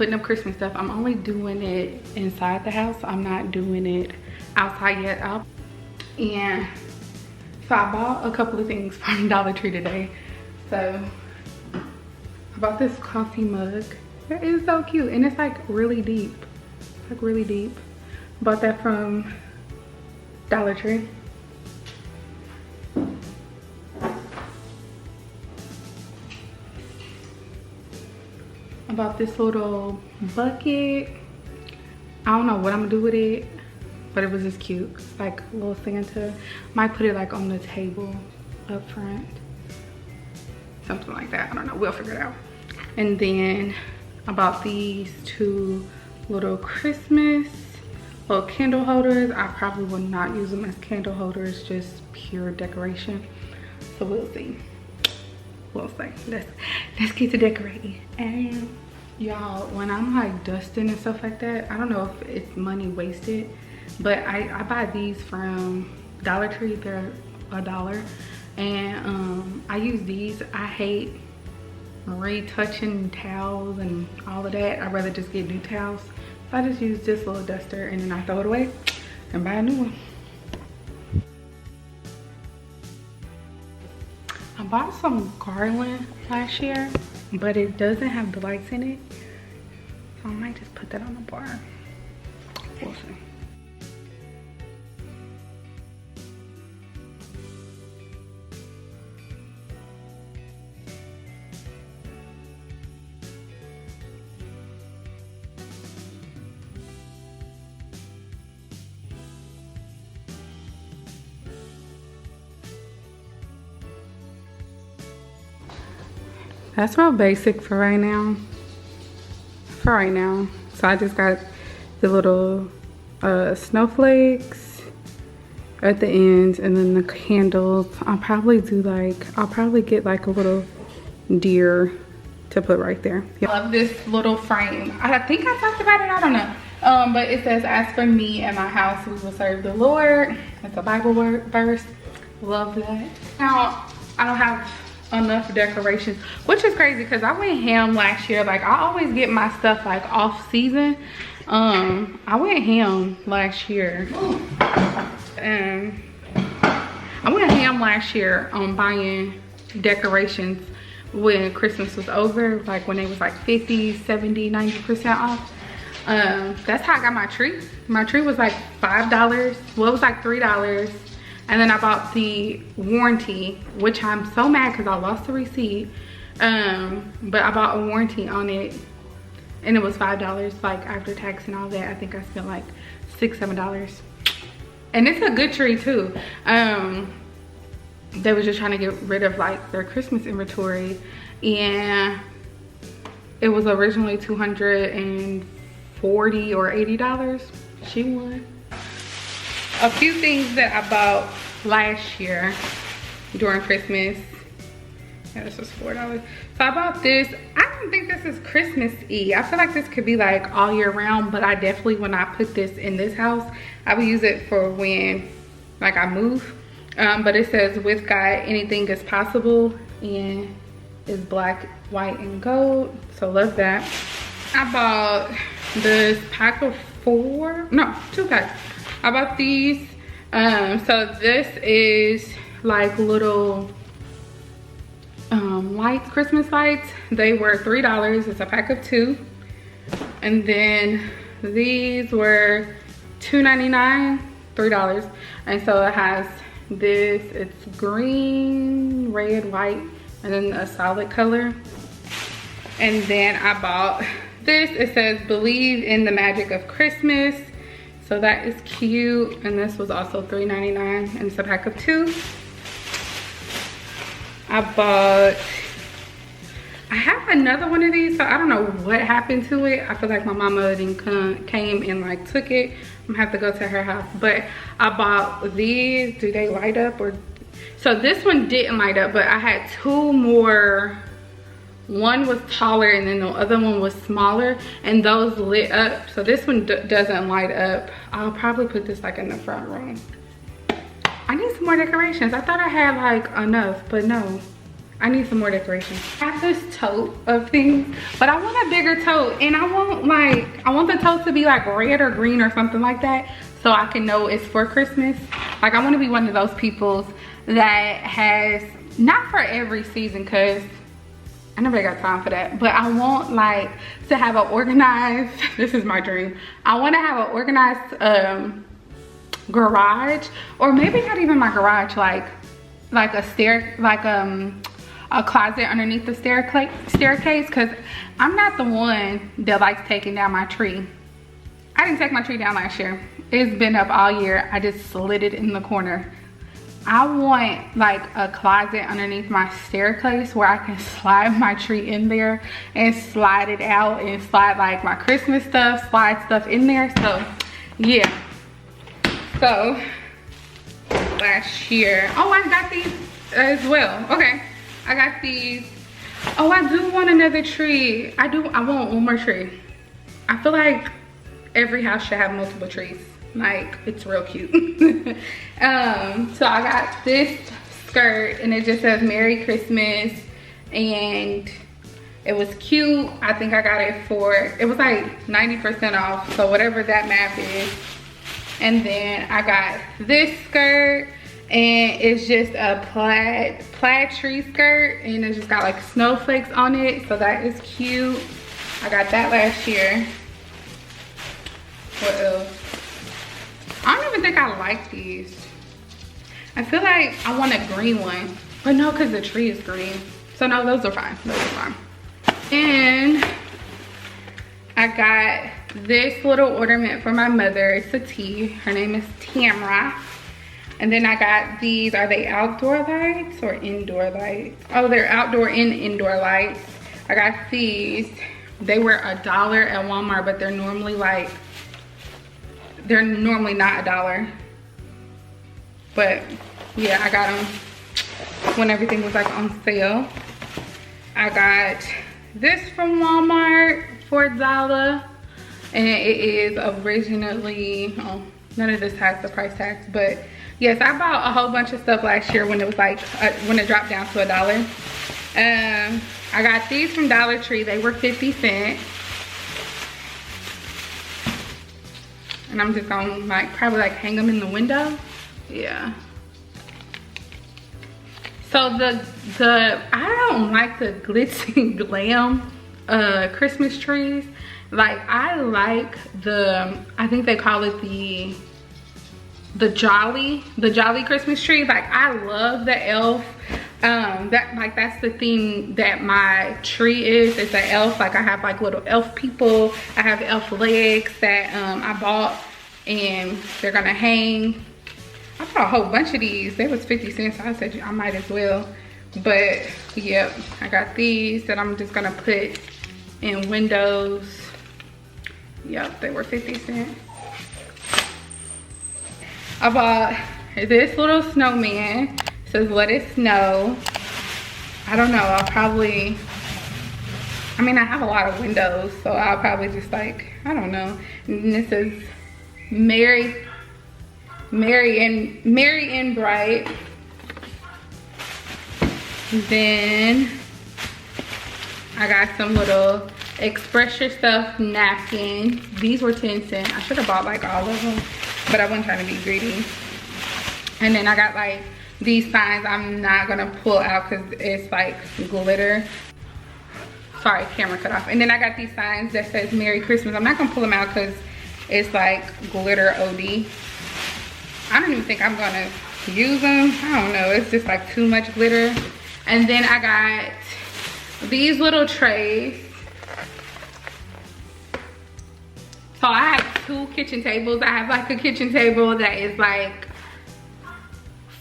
putting up Christmas stuff. I'm only doing it inside the house. I'm not doing it outside yet. And so I bought a couple of things from Dollar Tree today. So I bought this coffee mug. It is so cute, and it's like really deep. It's like really deep. Bought that from Dollar Tree. I bought this little bucket. I don't know what I'm gonna do with it, but it was just cute. It's like a little Santa. Might put it like on the table up front. Something like that, I don't know, we'll figure it out. And then I bought these two little Christmas little candle holders. I probably will not use them as candle holders, just pure decoration. So we'll see. We'll see. Let's get to decorating. And y'all, when I'm like dusting and stuff like that, I don't know if it's money wasted, but I buy these from Dollar Tree. They're $1, and I use these. I hate retouching towels and all of that. I'd rather just get new towels. So I just use this little duster and then I throw it away and buy a new one. I bought some garland last year, but it doesn't have the lights in it. So I might just put that on the bar. We'll see. That's real basic for right now. So I just got the little snowflakes at the ends, and then the candles. I'll probably get like a little deer to put right there. Yep. I love this little frame. I think I talked about it, I don't know. But it says, "As for me and my house, we will serve the Lord." It's a Bible verse. Love that. Now, I don't have enough decorations, which is crazy because I went ham last year. Like, I always get my stuff like off season. I went ham last year. I went ham last year on buying decorations when Christmas was over, like when it was like 50, 70, 90% off. That's how I got my tree. My tree was like $5. Well, it was like $3. And then I bought the warranty, which I'm so mad because I lost the receipt. But I bought a warranty on it, and it was $5, like after tax and all that. I think I spent like $6, $7. And it's a good tree too. They were just trying to get rid of like their Christmas inventory, and it was originally $240 or $80. She won. A few things that I bought last year during Christmas. Yeah, this was $4. So I bought this. I don't think this is Christmas-y. I feel like this could be like all year round, but I definitely, when I put this in this house, I would use it for when like I move. But it says, "With God, anything is possible," and it's black, white, and gold. So love that. I bought this pack of 2 packs. I bought these. So this is like little lights, Christmas lights. They were $3. It's a pack of 2. And then these were $2.99, $3. And so it has this, it's green, red, white, and then a solid color. And then I bought this. It says, "Believe in the magic of Christmas." So that is cute. And this was also $3.99, and it's a pack of 2. I have another one of these, so I don't know what happened to it. I feel like my mama came and like took it. I'm gonna have to go to her house. But I bought these. Do they light up? Or so this one didn't light up, but I had 2 more. One was taller and then the other one was smaller, and those lit up. So this one doesn't light up. I'll probably put this like in the front room. I need some more decorations. I thought I had like enough, but no, I need some more decorations. I have this tote of things, but I want a bigger tote, and I want the tote to be like red or green or something like that, so I can know it's for Christmas. Like, I want to be one of those people that has, not for every season, because I never got time for that, but I want like to have an organized, this is my dream, I want to have an organized garage, or maybe not even my garage, like a closet underneath the staircase, because I'm not the one that likes taking down my tree. I didn't take my tree down last year. It's been up all year. I just slid it in the corner. I want like a closet underneath my staircase where I can slide my tree in there and slide it out and slide like my Christmas stuff, slide stuff in there. So yeah. So last year, oh, I got these as well. Okay, I got these. Oh, I do want another tree. I want one more tree. I feel like every house should have multiple trees. Like, it's real cute. So I got this skirt, and it just says Merry Christmas, and it was cute. I think I got it for, it was like 90% off, so whatever that math is. And then I got this skirt, and it's just a plaid tree skirt, and it's just got like snowflakes on it, so that is cute. I got that last year. What else? I don't even think I like these. I feel like I want a green one, but no, because the tree is green. So no, those are fine. Those are fine. And I got this little ornament for my mother. It's a tea. Her name is Tamra. And then I got these. Are they outdoor lights or indoor lights? Oh, they're outdoor and indoor lights. I got these. They were $1 at Walmart, but they're normally like, they're normally not $1. But yeah, I got them when everything was like on sale. I got this from Walmart for $1, and it is originally, oh, none of this has the price tags, but yes, I bought a whole bunch of stuff last year when it was like when it dropped down to $1. I got these from Dollar Tree. They were 50 cents. And I'm just gonna like probably like hang them in the window. Yeah. So the I don't like the glitz and glam Christmas trees. Like, I like I think they call it the jolly Christmas tree. Like, I love the elf. That's the theme that my tree is. It's an elf. Like, I have like little elf people. I have elf legs that I bought, and they're gonna hang. I bought a whole bunch of these. They was 50 cents, so I said I might as well. But yep, I got these that I'm just gonna put in windows. Yep, they were 50 cents. I bought this little snowman. It says let it snow. I don't know, I have a lot of windows, so I'll probably just like, I don't know. And this is Merry and Bright. Then I got some little Express Your Stuff napkins. These were 10 cents. I should have bought like all of them, but I wasn't trying to be greedy. And then I got like these signs I'm not gonna pull out because it's like glitter. Sorry, camera cut off. And then I got these signs that says Merry Christmas. I'm not gonna pull them out because it's like glitter OD. I don't even think I'm gonna use them. I don't know, it's just like too much glitter. And then I got these little trays. So I have 2 kitchen tables. I have like a kitchen table that is like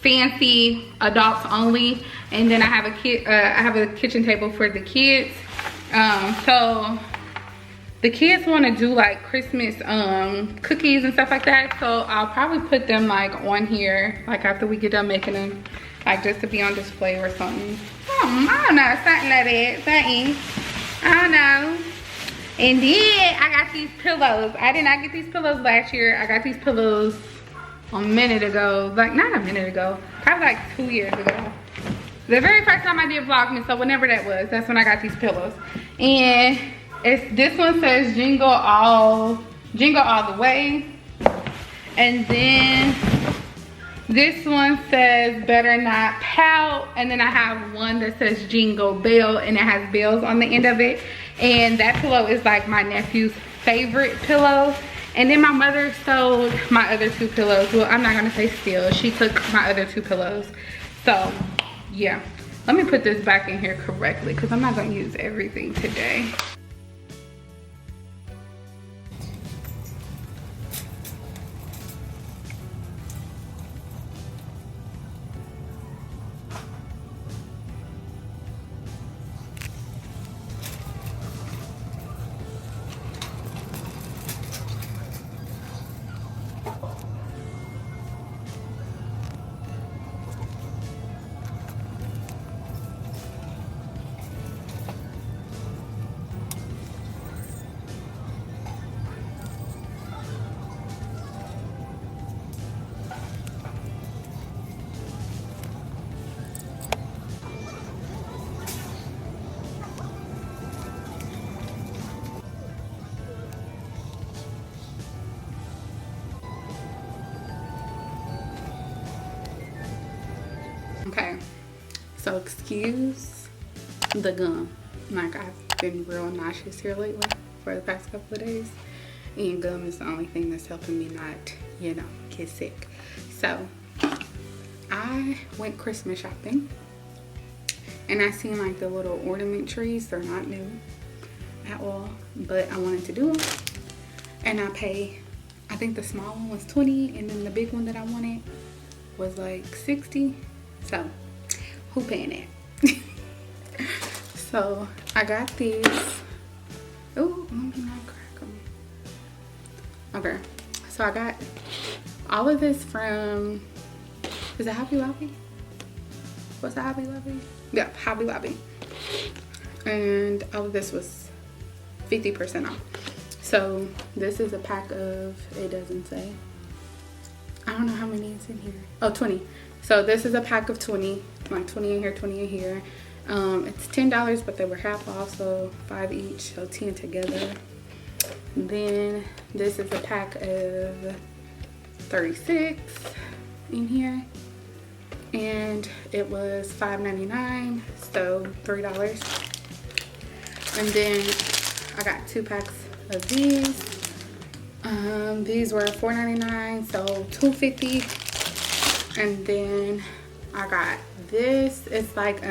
fancy adults only, and then I have a kitchen table for the kids. So the kids want to do like Christmas cookies and stuff like that, so I'll probably put them like on here like after we get done making them, like just to be on display or something. I don't know, something like that, something. I don't know. And then I got these pillows. I did not get these pillows last year. I got these pillows a minute ago, like not a minute ago, probably like 2 years ago. The very first time I did Vlogmas, so whenever that was, that's when I got these pillows. And this one says jingle all the way. And then this one says better not pout. And then I have one that says jingle bell, and it has bells on the end of it. And that pillow is like my nephew's favorite pillow. And then my mother sold my other 2 pillows. Well, I'm not gonna say steal. She took my other 2 pillows. So yeah, let me put this back in here correctly because I'm not gonna use everything today. Okay, so excuse the gum. Like, I've been real nauseous here lately for the past couple of days, and gum is the only thing that's helping me not, you know, get sick. So I went Christmas shopping, and I seen like the little ornament trees. They're not new at all, but I wanted to do them, and I think the small one was 20, and then the big one that I wanted was like 60. So who paying that? So I got these. Oh, let me not crack them. Okay, so I got all of this from, is it Hobby Lobby? What's the Hobby Lobby? Yeah, Hobby Lobby. And all of this was 50% off. So this is a pack of, it doesn't say, I don't know how many is in here. Oh, 20. So this is a pack of 20, like 20 in here, 20 in here. It's $10, but they were half off, so 5 each, so 10 together. And then this is a pack of 36 in here, and it was $5.99, so $3. And then I got 2 packs of these. These were $4.99, so $2.50. And then I got this. It's like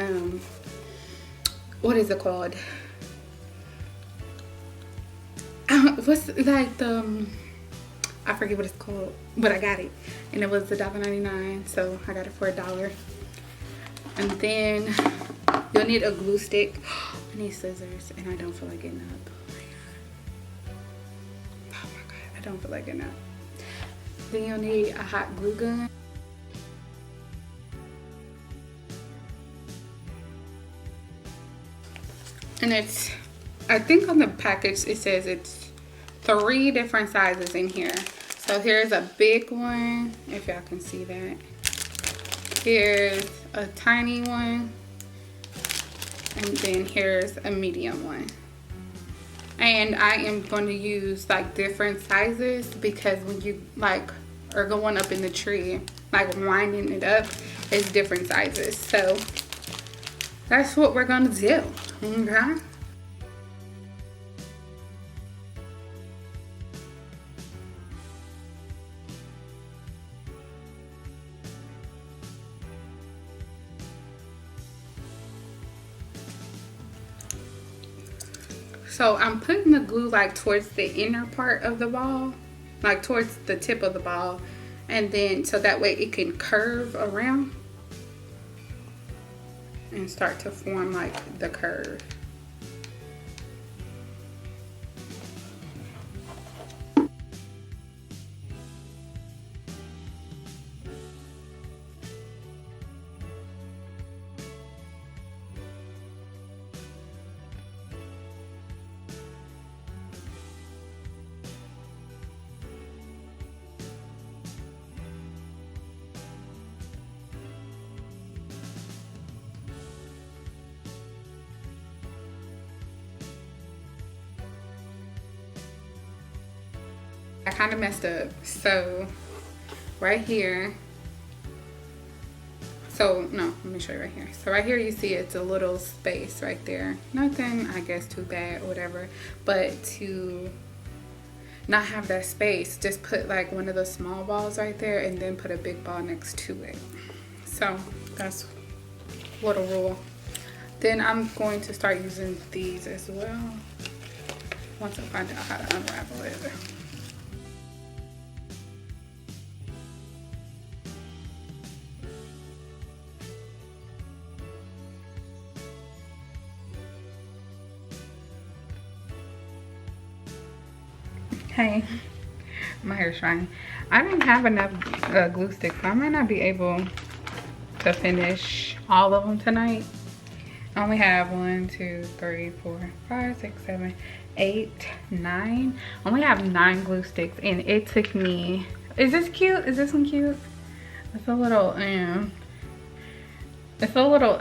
what is it called? What's like the I forget what it's called, but I got it, and it was $1.99, so I got it for $1. And then you'll need a glue stick. I need scissors, and I don't feel like getting up. Oh my god, I don't feel like getting up. Then you'll need a hot glue gun. And it's, I think on the package it says it's 3 different sizes in here. So here's a big one, if y'all can see that. Here's a tiny one. And then here's a medium one. And I am going to use like different sizes because when you like are going up in the tree, like winding it up, it's different sizes. So that's what we're gonna do, okay? So I'm putting the glue like towards the inner part of the ball, like towards the tip of the ball, and then so that way it can curve around and start to form like the curve. I kind of messed up. So right here, so no, let me show you right here. So right here you see it's a little space right there. Nothing, I guess, too bad or whatever. But to not have that space, just put like one of those small balls right there and then put a big ball next to it. So that's a little rule. Then I'm going to start using these as well once I find out how to unravel it. Hey, my hair's drying. I didn't have enough glue sticks, so I might not be able to finish all of them tonight. I only have 1, 2, 3, 4, 5, 6, 7, 8, 9. I only have 9 glue sticks, and it took me. Is this cute? Is this one cute? It's a little it's a little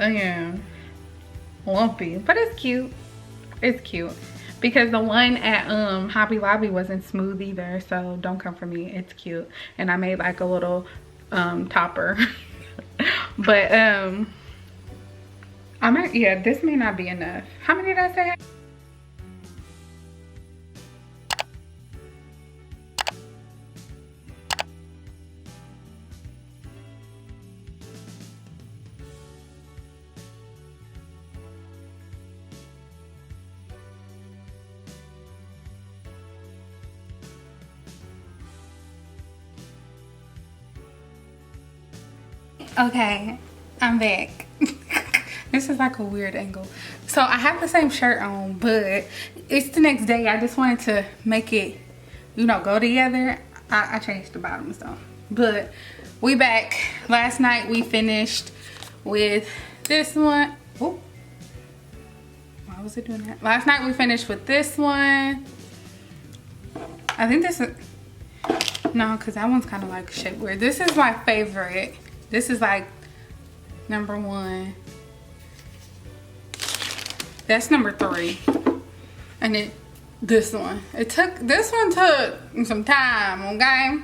lumpy, but it's cute. It's cute. Because the one at Hobby Lobby wasn't smooth either, so don't come for me. It's cute. And I made like a little topper. But I might, yeah, this may not be enough. How many did I say? Okay, I'm back. This is like a weird angle. So I have the same shirt on, but it's the next day. I just wanted to make it, you know, go together. I changed the bottoms though. But we back. Last night we finished with this one. Oh, why was it doing that? Last night we finished with this one. I think this is, no, because that one's kind of like shaped weird. This is my favorite. This is like number 1. That's number 3. And then this one. This one took some time, okay?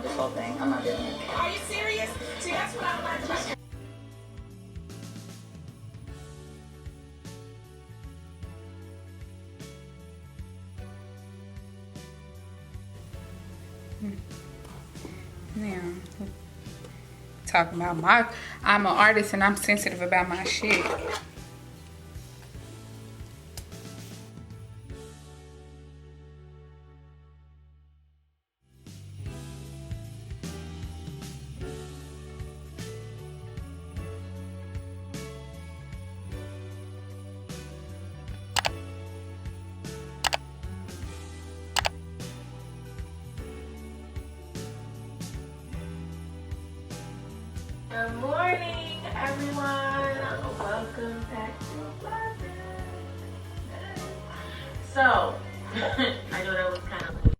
This whole thing, I'm not doing it. Are you serious? See, that's what I like about. Now, talking about I'm an artist and I'm sensitive about my shit. Good morning, everyone. Welcome back to Vlogmas. So, I know that was kind of